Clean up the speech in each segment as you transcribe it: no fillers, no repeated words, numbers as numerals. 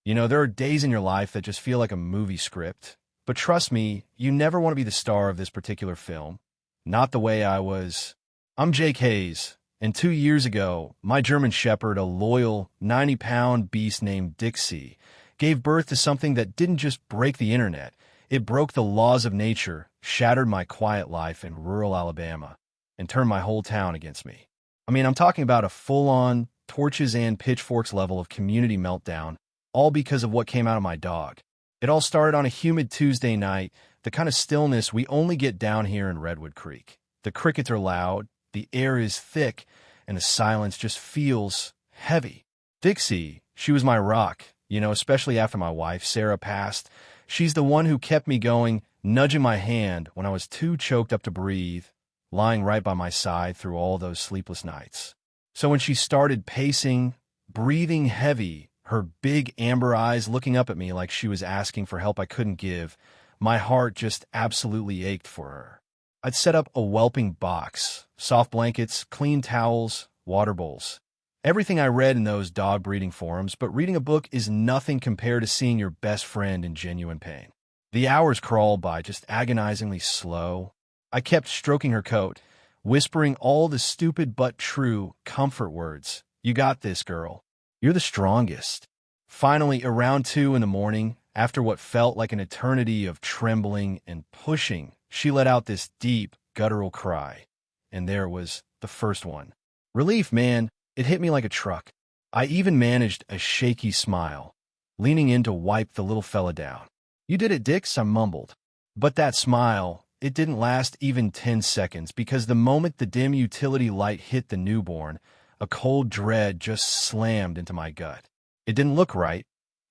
There are days in your life that just feel like a movie script. But trust me, you never want to be the star of this particular film. Not the way I was. I'm Jake Hayes, and 2 years ago, my German Shepherd, a loyal 90-pound beast named Dixie, gave birth to something that didn't just break the internet. It broke the laws of nature, shattered my quiet life in rural Alabama, and turned my whole town against me. I'm talking about a full-on, torches and pitchforks level of community meltdown, all because of what came out of my dog. It all started on a humid Tuesday night, the kind of stillness we only get down here in Redwood Creek. The crickets are loud, the air is thick, and the silence just feels heavy. Dixie, she was my rock, especially after my wife, Sarah, passed. She's the one who kept me going, nudging my hand when I was too choked up to breathe, lying right by my side through all those sleepless nights. So when she started pacing, breathing heavy, her big amber eyes looking up at me like she was asking for help I couldn't give, my heart just absolutely ached for her. I'd set up a whelping box, soft blankets, clean towels, water bowls. Everything I read in those dog breeding forums, but reading a book is nothing compared to seeing your best friend in genuine pain. The hours crawled by just agonizingly slow. I kept stroking her coat, whispering all the stupid but true comfort words. You got this, girl. You're the strongest. Finally, around 2 in the morning, after what felt like an eternity of trembling and pushing, she let out this deep, guttural cry. And there it was, the first one. Relief, man. It hit me like a truck. I even managed a shaky smile, leaning in to wipe the little fella down. You did it, Dix, I mumbled. But that smile, it didn't last even 10 seconds, because the moment the dim utility light hit the newborn, a cold dread just slammed into my gut. It didn't look right,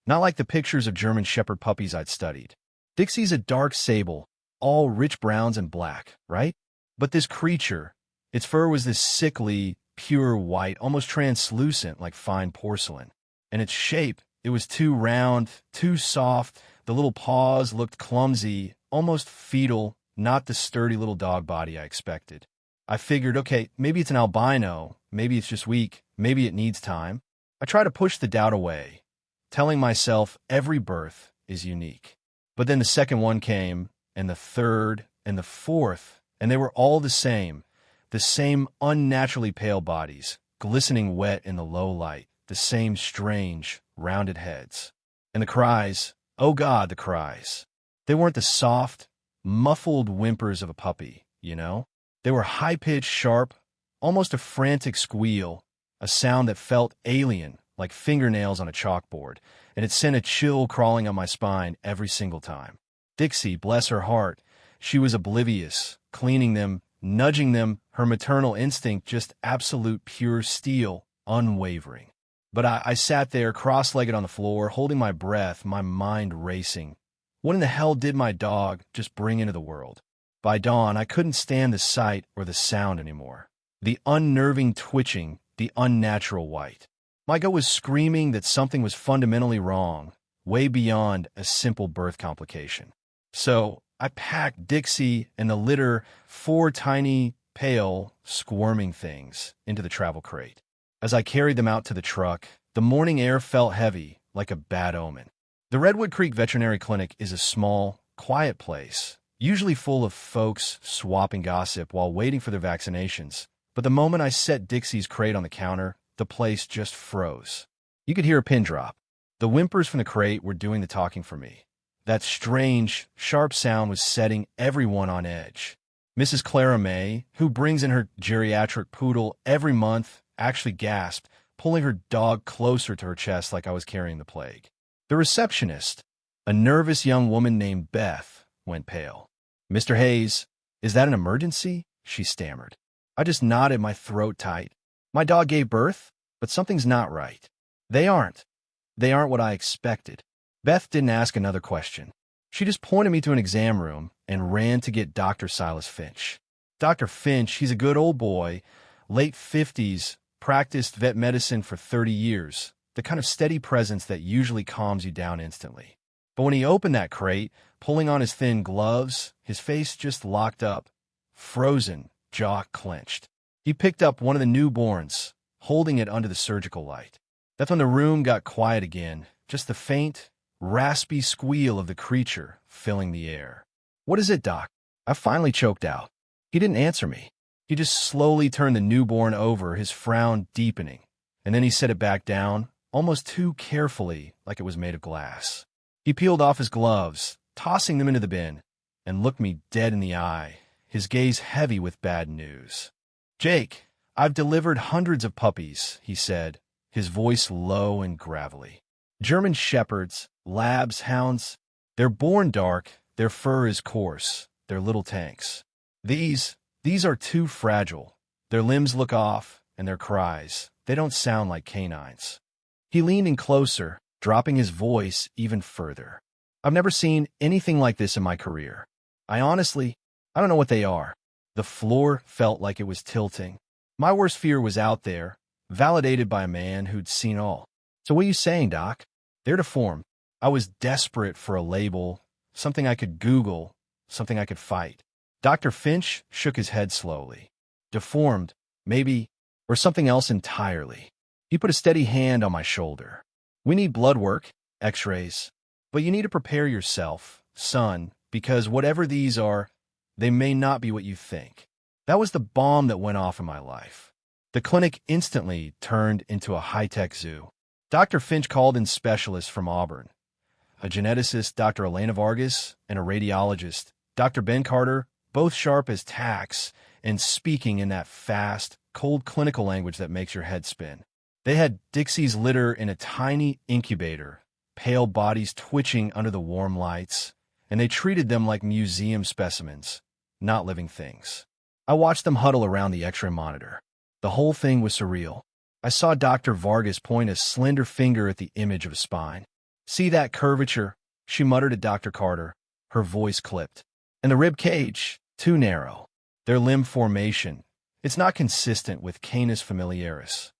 not like the pictures of German Shepherd puppies I'd studied. Dixie's a dark sable, all rich browns and black, right? But this creature, its fur was this sickly, pure white, almost translucent like fine porcelain. And its shape, it was too round, too soft, the little paws looked clumsy, almost fetal, not the sturdy little dog body I expected. I figured, okay, maybe it's an albino, maybe it's just weak, maybe it needs time. I try to push the doubt away, telling myself every birth is unique. But then the second one came, and the third, and the fourth, and they were all the same unnaturally pale bodies, glistening wet in the low light, the same strange, rounded heads. And the cries, oh God, the cries. They weren't the soft, muffled whimpers of a puppy, They were high-pitched, sharp, almost a frantic squeal, a sound that felt alien, like fingernails on a chalkboard, and it sent a chill crawling on my spine every single time. Dixie, bless her heart, she was oblivious, cleaning them, nudging them, her maternal instinct just absolute pure steel, unwavering. But I sat there cross-legged on the floor, holding my breath, my mind racing. What in the hell did my dog just bring into the world? By dawn, I couldn't stand the sight or the sound anymore. The unnerving twitching, the unnatural white. My gut was screaming that something was fundamentally wrong, way beyond a simple birth complication. So I packed Dixie and the litter, 4 tiny, pale, squirming things, into the travel crate. As I carried them out to the truck, the morning air felt heavy, like a bad omen. The Redwood Creek Veterinary Clinic is a small, quiet place, usually full of folks swapping gossip while waiting for their vaccinations. But the moment I set Dixie's crate on the counter, the place just froze. You could hear a pin drop. The whimpers from the crate were doing the talking for me. That strange, sharp sound was setting everyone on edge. Mrs. Clara May, who brings in her geriatric poodle every month, actually gasped, pulling her dog closer to her chest like I was carrying the plague. The receptionist, a nervous young woman named Beth, went pale. Mr. Hayes, is that an emergency? She stammered. I just nodded, my throat tight. My dog gave birth, but something's not right. They aren't. They aren't what I expected. Beth didn't ask another question. She just pointed me to an exam room and ran to get Dr. Silas Finch. Dr. Finch, he's a good old boy, late 50s, practiced vet medicine for 30 years, the kind of steady presence that usually calms you down instantly. But when he opened that crate, pulling on his thin gloves, his face just locked up, frozen, jaw clenched. He picked up one of the newborns, holding it under the surgical light. That's when the room got quiet again, just the faint, raspy squeal of the creature filling the air. "What is it, Doc?" I finally choked out. He didn't answer me. He just slowly turned the newborn over, his frown deepening, and then he set it back down, almost too carefully, like it was made of glass. He peeled off his gloves, tossing them into the bin, and looked me dead in the eye, his gaze heavy with bad news. "Jake, I've delivered hundreds of puppies," he said, his voice low and gravelly. "German shepherds, labs, hounds. They're born dark, their fur is coarse, they're little tanks. These are too fragile. Their limbs look off, and their cries, they don't sound like canines." He leaned in closer, dropping his voice even further. "I've never seen anything like this in my career. I don't know what they are." The floor felt like it was tilting. My worst fear was out there, validated by a man who'd seen all. "So what are you saying, Doc?" "They're deformed." I was desperate for a label, something I could Google, something I could fight. Dr. Finch shook his head slowly. "Deformed, maybe, or something else entirely." He put a steady hand on my shoulder. "We need blood work, x-rays, but you need to prepare yourself, son, because whatever these are, they may not be what you think." That was the bomb that went off in my life. The clinic instantly turned into a high-tech zoo. Dr. Finch called in specialists from Auburn, a geneticist, Dr. Elena Vargas, and a radiologist, Dr. Ben Carter, both sharp as tacks and speaking in that fast, cold clinical language that makes your head spin. They had Dixie's litter in a tiny incubator, pale bodies twitching under the warm lights, and they treated them like museum specimens, not living things. I watched them huddle around the X-ray monitor. The whole thing was surreal. I saw Dr. Vargas point a slender finger at the image of a spine. "See that curvature?" she muttered at Dr. Carter, her voice clipped. "And the rib cage, too narrow. Their limb formation, it's not consistent with Canis familiaris."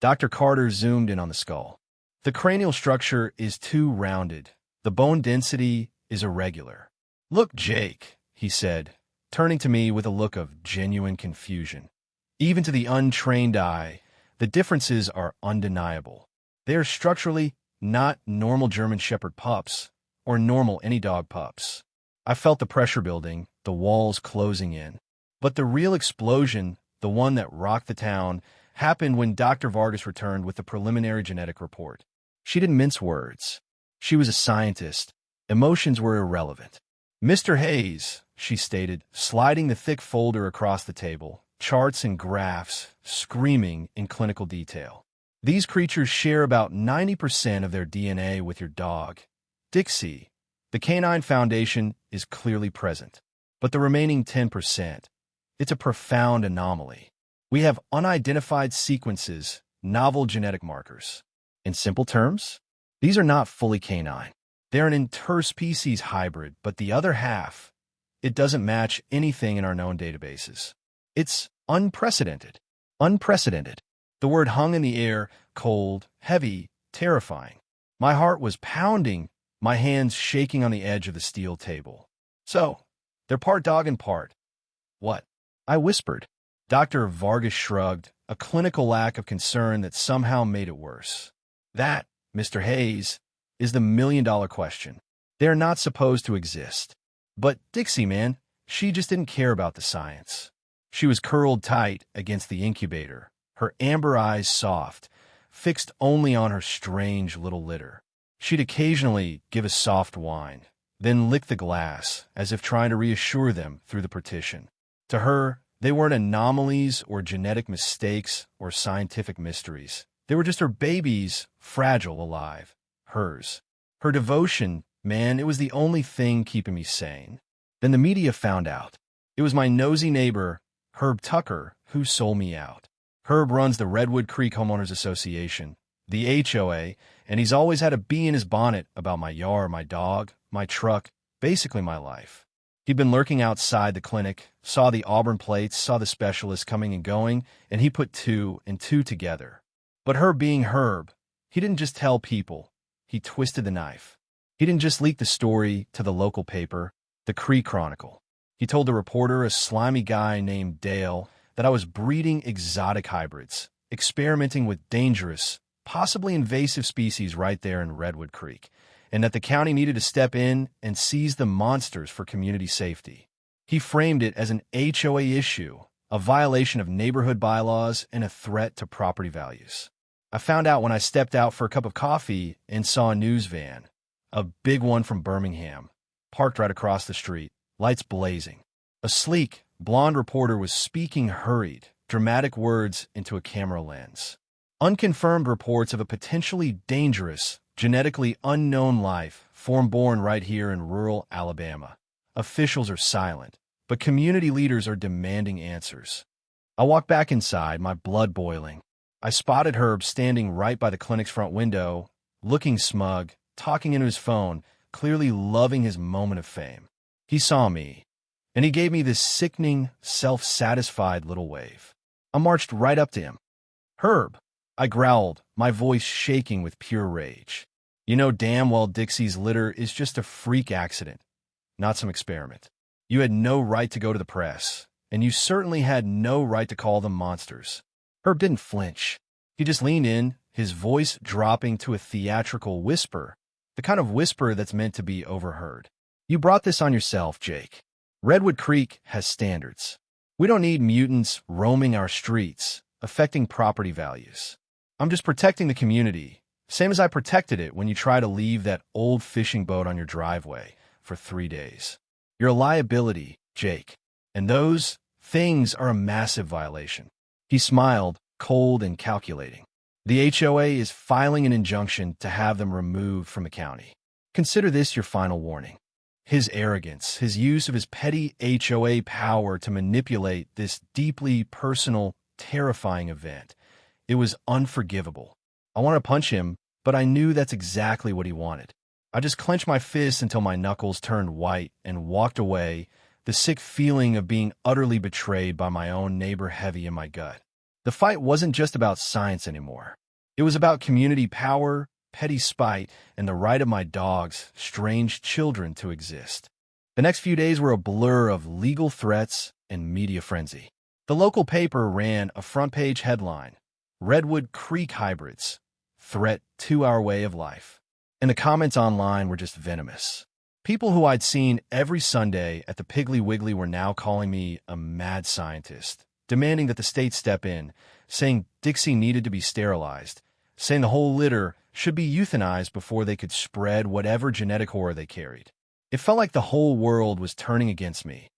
Dr. Carter zoomed in on the skull. "The cranial structure is too rounded. The bone density is irregular." "Look, Jake," he said, turning to me with a look of genuine confusion. "Even to the untrained eye, the differences are undeniable. They are structurally not normal German Shepherd pups or normal any dog pups." I felt the pressure building, the walls closing in. But the real explosion, the one that rocked the town, happened when Dr. Vargas returned with the preliminary genetic report. She didn't mince words. She was a scientist. Emotions were irrelevant. "Mr. Hayes," she stated, sliding the thick folder across the table, charts and graphs screaming in clinical detail. "These creatures share about 90% of their DNA with your dog, Dixie. The canine foundation is clearly present, but the remaining 10%, it's a profound anomaly. We have unidentified sequences, novel genetic markers. In simple terms, these are not fully canine. They're an interspecies hybrid, but the other half, it doesn't match anything in our known databases. It's unprecedented. Unprecedented." The word hung in the air, cold, heavy, terrifying. My heart was pounding, my hands shaking on the edge of the steel table. "So, they're part dog and part what?" I whispered. Dr. Vargas shrugged, a clinical lack of concern that somehow made it worse. "That, Mr. Hayes, is the million-dollar question. They're not supposed to exist. But Dixie, man, she just didn't care about the science." She was curled tight against the incubator, her amber eyes soft, fixed only on her strange little litter. She'd occasionally give a soft whine, then lick the glass, as if trying to reassure them through the partition. To her, they weren't anomalies or genetic mistakes or scientific mysteries. They were just her babies, fragile, alive. Hers. Her devotion, man, it was the only thing keeping me sane. Then the media found out. It was my nosy neighbor, Herb Tucker, who sold me out. Herb runs the Redwood Creek Homeowners Association, the HOA, and he's always had a bee in his bonnet about my yard, my dog, my truck, basically my life. He'd been lurking outside the clinic, saw the Auburn plates, saw the specialists coming and going, and he put two and two together. But Herb being Herb, he didn't just tell people. He twisted the knife. He didn't just leak the story to the local paper, the Creek Chronicle. He told the reporter, a slimy guy named Dale, that I was breeding exotic hybrids, experimenting with dangerous, possibly invasive species right there in Redwood Creek, and that the county needed to step in and seize the monsters for community safety. He framed it as an HOA issue, a violation of neighborhood bylaws, and a threat to property values. I found out when I stepped out for a cup of coffee and saw a news van, a big one from Birmingham, parked right across the street, lights blazing. A sleek, blonde reporter was speaking hurried, dramatic words into a camera lens. Unconfirmed reports of a potentially dangerous, genetically unknown life born right here in rural Alabama. Officials are silent, but community leaders are demanding answers. I walked back inside, my blood boiling. I spotted Herb standing right by the clinic's front window, looking smug, talking into his phone, clearly loving his moment of fame. He saw me, and he gave me this sickening, self-satisfied little wave. I marched right up to him. "Herb," I growled, my voice shaking with pure rage. "You know damn well Dixie's litter is just a freak accident, not some experiment. You had no right to go to the press, and you certainly had no right to call them monsters." Herb didn't flinch. He just leaned in, his voice dropping to a theatrical whisper, the kind of whisper that's meant to be overheard. "You brought this on yourself, Jake. Redwood Creek has standards. We don't need mutants roaming our streets, affecting property values. I'm just protecting the community, same as I protected it when you try to leave that old fishing boat on your driveway for 3 days. You're a liability, Jake, and those things are a massive violation." He smiled, cold and calculating. "The HOA is filing an injunction to have them removed from the county. Consider this your final warning." His arrogance, his use of his petty HOA power to manipulate this deeply personal, terrifying event. It was unforgivable. I wanted to punch him, but I knew that's exactly what he wanted. I just clenched my fists until my knuckles turned white and walked away, the sick feeling of being utterly betrayed by my own neighbor heavy in my gut. The fight wasn't just about science anymore. It was about community power, petty spite, and the right of my dogs, strange children, to exist. The next few days were a blur of legal threats and media frenzy. The local paper ran a front-page headline, "Redwood Creek Hybrids, Threat to Our Way of Life." And the comments online were just venomous. People who I'd seen every Sunday at the Piggly Wiggly were now calling me a mad scientist, demanding that the state step in, saying Dixie needed to be sterilized, saying the whole litter should be euthanized before they could spread whatever genetic horror they carried. It felt like the whole world was turning against me,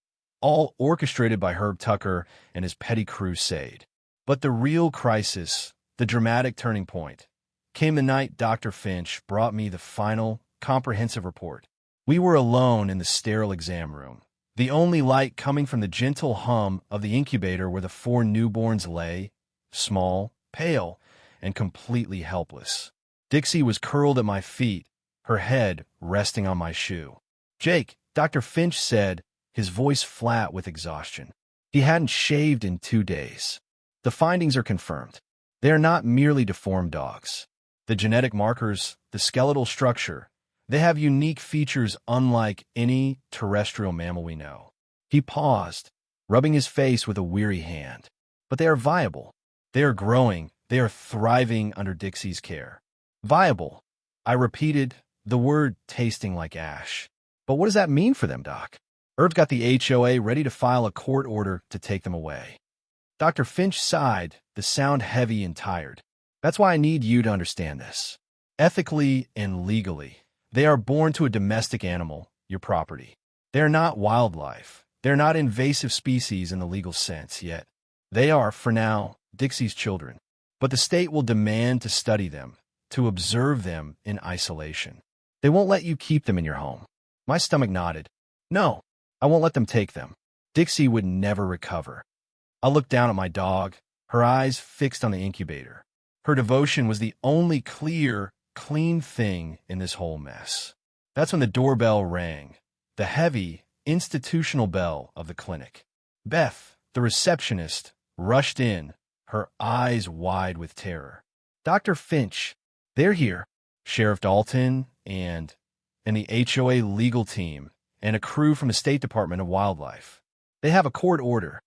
all orchestrated by Herb Tucker and his petty crusade. But the real crisis, the dramatic turning point, came the night Dr. Finch brought me the final, comprehensive report. We were alone in the sterile exam room, the only light coming from the gentle hum of the incubator where the 4 newborns lay, small, pale, and completely helpless. Dixie was curled at my feet, her head resting on my shoe. "Jake," Dr. Finch said, his voice flat with exhaustion. He hadn't shaved in 2 days. "The findings are confirmed. They are not merely deformed dogs. The genetic markers, the skeletal structure, they have unique features unlike any terrestrial mammal we know." He paused, rubbing his face with a weary hand. "But they are viable. They are growing. They are thriving under Dixie's care." "Viable," I repeated, the word tasting like ash. "But what does that mean for them, Doc?" Herb's got the HOA ready to file a court order to take them away. Dr. Finch sighed, the sound heavy and tired. "That's why I need you to understand this. Ethically and legally, they are born to a domestic animal, your property. They are not wildlife. They are not invasive species in the legal sense, yet they are, for now, Dixie's children. But the state will demand to study them, to observe them in isolation. They won't let you keep them in your home." My stomach nodded. "No, I won't let them take them. Dixie would never recover." I looked down at my dog, her eyes fixed on the incubator. Her devotion was the only clear, clean thing in this whole mess. That's when the doorbell rang, the heavy, institutional bell of the clinic. Beth, the receptionist, rushed in, her eyes wide with terror. "Dr. Finch, they're here." Sheriff Dalton and the HOA legal team and a crew from the State Department of Wildlife. "They have a court order."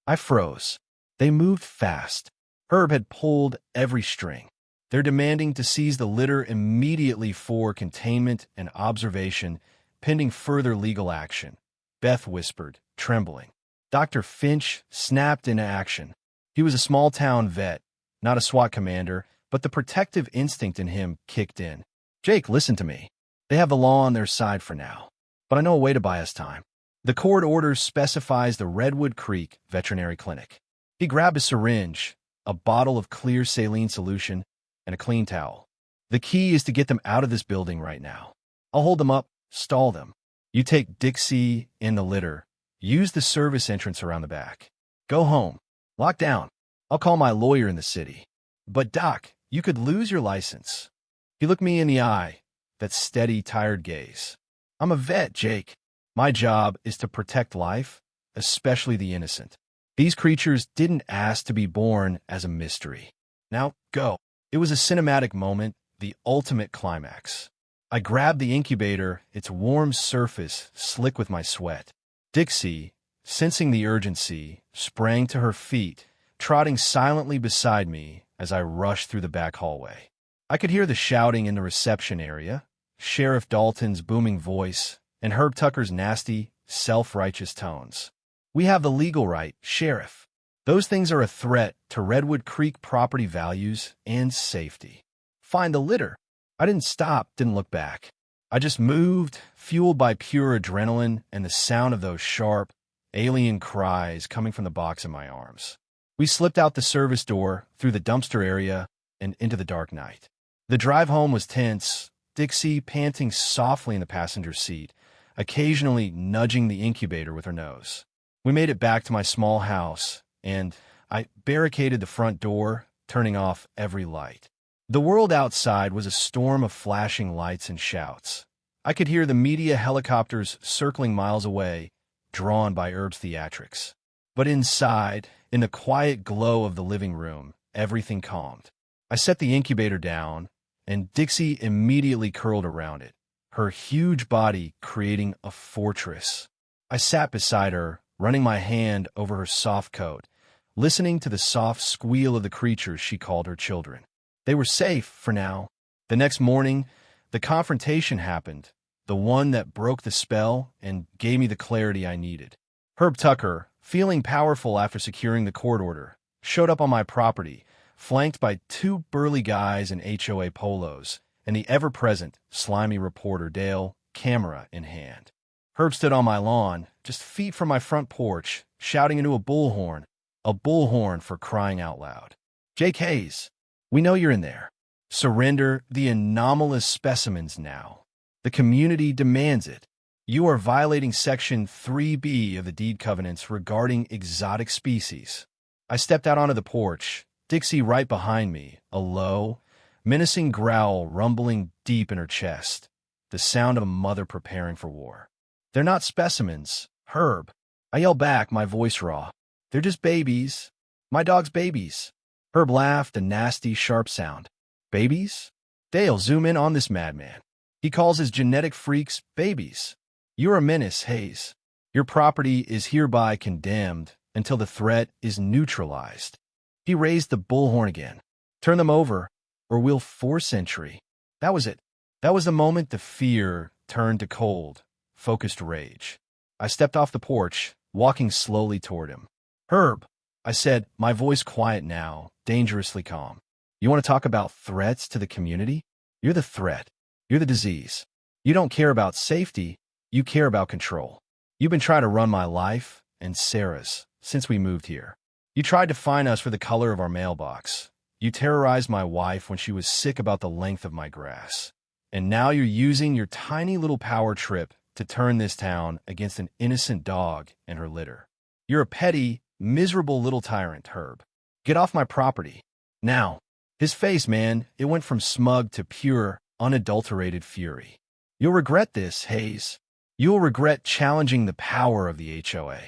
I froze. They moved fast. Herb had pulled every string. They're demanding to seize the litter immediately for containment and observation, pending further legal action, Beth whispered, trembling. Dr. Finch snapped into action. He was a small-town vet, not a SWAT commander, but the protective instinct in him kicked in. Jake, listen to me. They have the law on their side for now, but I know a way to buy us time. The court order specifies the Redwood Creek Veterinary Clinic. He grabbed a syringe, a bottle of clear saline solution, and a clean towel. The key is to get them out of this building right now. I'll hold them up, stall them. You take Dixie in the litter. Use the service entrance around the back. Go home. Lock down. I'll call my lawyer in the city. But Doc, you could lose your license. He looked me in the eye, that steady, tired gaze. I'm a vet, Jake. My job is to protect life, especially the innocent. These creatures didn't ask to be born as a mystery. Now, go. It was a cinematic moment, the ultimate climax. I grabbed the incubator, its warm surface slick with my sweat. Dixie, sensing the urgency, sprang to her feet, trotting silently beside me as I rushed through the back hallway. I could hear the shouting in the reception area, Sheriff Dalton's booming voice, and Herb Tucker's nasty, self-righteous tones. We have the legal right, Sheriff. Those things are a threat to Redwood Creek property values and safety. Find the litter. I didn't stop, didn't look back. I just moved, fueled by pure adrenaline and the sound of those sharp, alien cries coming from the box in my arms. We slipped out the service door, through the dumpster area, and into the dark night. The drive home was tense, Dixie panting softly in the passenger seat, occasionally nudging the incubator with her nose. We made it back to my small house, and I barricaded the front door, turning off every light. The world outside was a storm of flashing lights and shouts. I could hear the media helicopters circling miles away, drawn by Herb's theatrics. But inside, in the quiet glow of the living room, everything calmed. I set the incubator down, and Dixie immediately curled around it, her huge body creating a fortress. I sat beside her, running my hand over her soft coat, listening to the soft squeal of the creatures she called her children. They were safe for now. The next morning, the confrontation happened, the one that broke the spell and gave me the clarity I needed. Herb Tucker, feeling powerful after securing the court order, showed up on my property, flanked by two burly guys in HOA polos and the ever-present, slimy reporter Dale, camera in hand. Herb stood on my lawn, just feet from my front porch, shouting into a bullhorn for crying out loud. Jake Hayes, we know you're in there. Surrender the anomalous specimens now. The community demands it. You are violating Section 3B of the deed covenants regarding exotic species. I stepped out onto the porch, Dixie right behind me, a low, menacing growl rumbling deep in her chest, the sound of a mother preparing for war. They're not specimens, Herb. I yell back, my voice raw. They're just babies. My dog's babies. Herb laughed, a nasty, sharp sound. Babies? Dale, zoom in on this madman. He calls his genetic freaks babies. You're a menace, Hayes. Your property is hereby condemned until the threat is neutralized. He raised the bullhorn again. Turn them over, or we'll force entry. That was it. That was the moment the fear turned to cold, focused rage. I stepped off the porch, walking slowly toward him. Herb, I said, my voice quiet now, dangerously calm. You want to talk about threats to the community? You're the threat. You're the disease. You don't care about safety. You care about control. You've been trying to run my life and Sarah's since we moved here. You tried to fine us for the color of our mailbox. You terrorized my wife when she was sick about the length of my grass. And now you're using your tiny little power trip to turn this town against an innocent dog and her litter. You're a petty, miserable little tyrant, Herb. Get off my property. Now. His face, man, it went from smug to pure, unadulterated fury. You'll regret this, Hayes. You'll regret challenging the power of the HOA.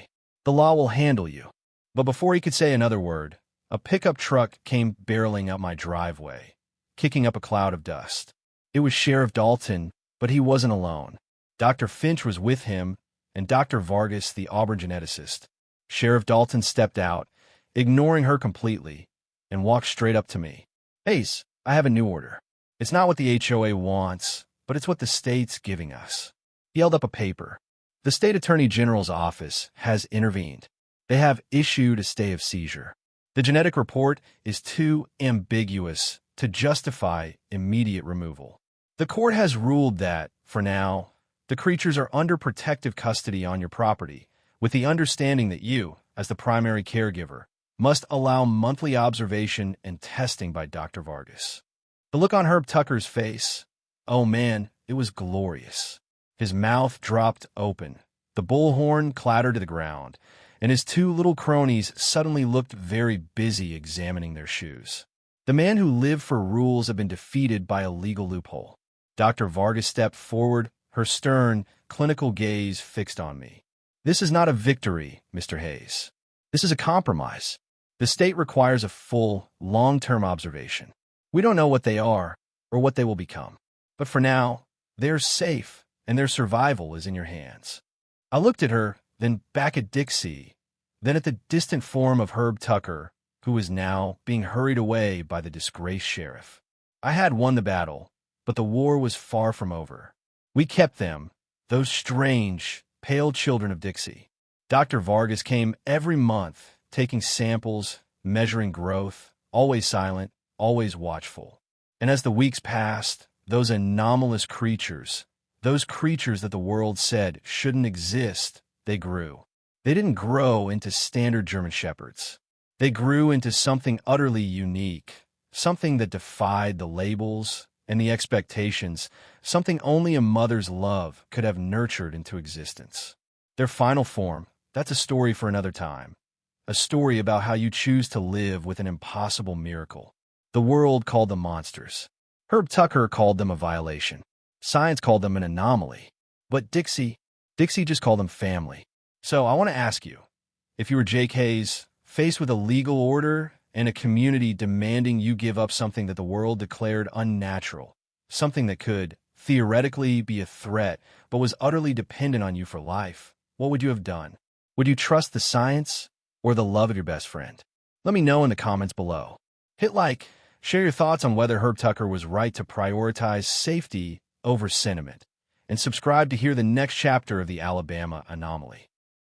The law will handle you. But before he could say another word, a pickup truck came barreling up my driveway, kicking up a cloud of dust. It was Sheriff Dalton, but he wasn't alone. Dr. Finch was with him, and Dr. Vargas, the Auburn geneticist. Sheriff Dalton stepped out, ignoring her completely, and walked straight up to me. Hayes, I have a new order. It's not what the HOA wants, but it's what the state's giving us." He held up a paper. "The state attorney general's office has intervened. They have issued a stay of seizure. The genetic report is too ambiguous to justify immediate removal. The court has ruled that, for now, the creatures are under protective custody on your property, with the understanding that you, as the primary caregiver, must allow monthly observation and testing by Dr. Vargas." The look on Herb Tucker's face, oh man, it was glorious. His mouth dropped open, the bullhorn clattered to the ground, and his two little cronies suddenly looked very busy examining their shoes. The man who lived for rules had been defeated by a legal loophole. Dr. Vargas stepped forward, her stern, clinical gaze fixed on me. "This is not a victory, Mr. Hayes. This is a compromise. The state requires a full, long-term observation. We don't know what they are or what they will become. But for now, they're safe, and their survival is in your hands." I looked at her, then back at Dixie, then at the distant form of Herb Tucker, who was now being hurried away by the disgraced sheriff. I had won the battle, but the war was far from over. We kept them, those strange, pale children of Dixie. Dr. Vargas came every month, taking samples, measuring growth, always silent, always watchful. And as the weeks passed, those anomalous creatures, those creatures that the world said shouldn't exist, they grew. They didn't grow into standard German shepherds. They grew into something utterly unique, something that defied the labels and the expectations, something only a mother's love could have nurtured into existence. Their final form, that's a story for another time. A story about how you choose to live with an impossible miracle. The world called them monsters. Herb Tucker called them a violation. Science called them an anomaly. But Dixie just called them family. So I want to ask you, if you were Jake Hayes, faced with a legal order and a community demanding you give up something that the world declared unnatural, something that could theoretically be a threat but was utterly dependent on you for life, what would you have done? Would you trust the science or the love of your best friend? Let me know in the comments below. Hit like, share your thoughts on whether Herb Tucker was right to prioritize safety over sentiment, and subscribe to hear the next chapter of the Alabama anomaly.